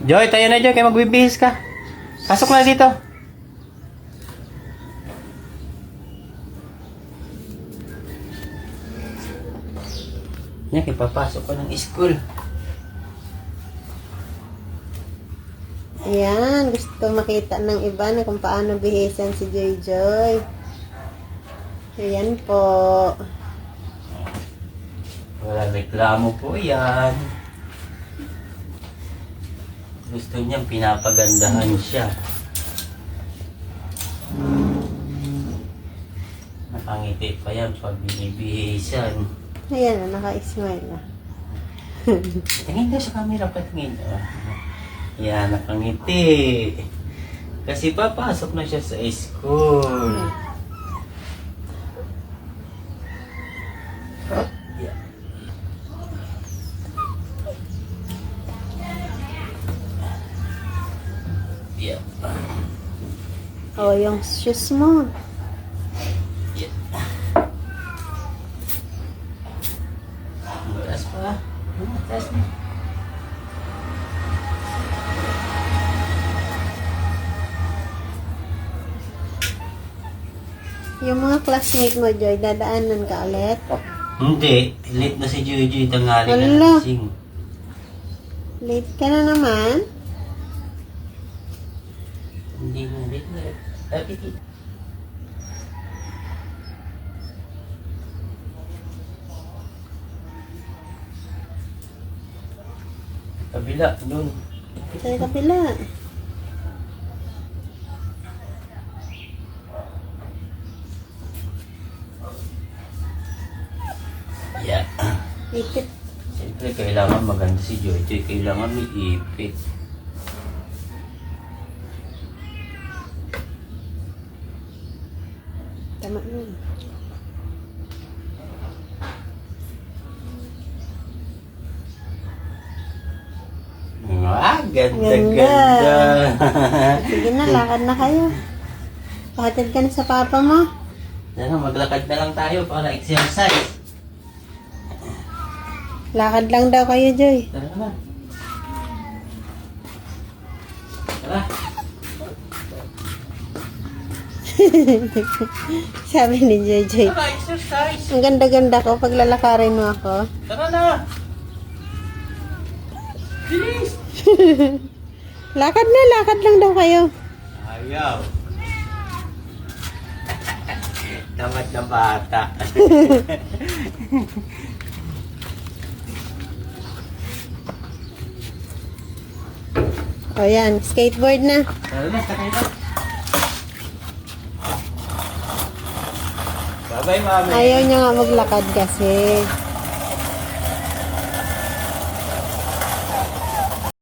Joy, tayo na Joy, kaya magbibihis ka. Pasok na dito. Yan, ipapasok ko ng school. Ayan, gusto makita ng iba na kung paano bihisan si Joy Joy. Ayan po. Walang reklamo po yan. Gusto niya pinapagandahan siya. Nakangiti pa yan pag binibihisan. Ayan na, naka-smile na. Tingin daw sa camera, patingin. Yan, nakangiti. Kasi papasok na siya sa school. Yeah. Yeah. Oh, yung shoes mo. Yeah. Taas pa. Taas na. Yung mga classmate mo, Joy, dadaanan ka ulit. Hindi. Late na si Juju. Tangali na Ala. lasing. Late ka na naman. Hindi na. Late na. Lapit. Kabila. Doon. Sa kapila. Yeah. Ipit. Siyempre, kailangan maganda si Joy. Kailangan may ipit. Tama na. Ganda. Sige na, lakad na kayo. Pahatid ka na sa papa mo. Ano, maglakad na lang tayo para exercise. Lakad lang daw kayo, Joy. Tara na. Tara. Sabi ni Joy Joy. Tara, exercise. Ang ganda-ganda ko pag lalakarin mo ako. Tara na. Bilis. Lakad lang daw kayo. Ayaw. Tamad na bata. O yan, skateboard na. Tara na, sakay na. Bye-bye, mami. Ayaw niya nga maglakad kasi.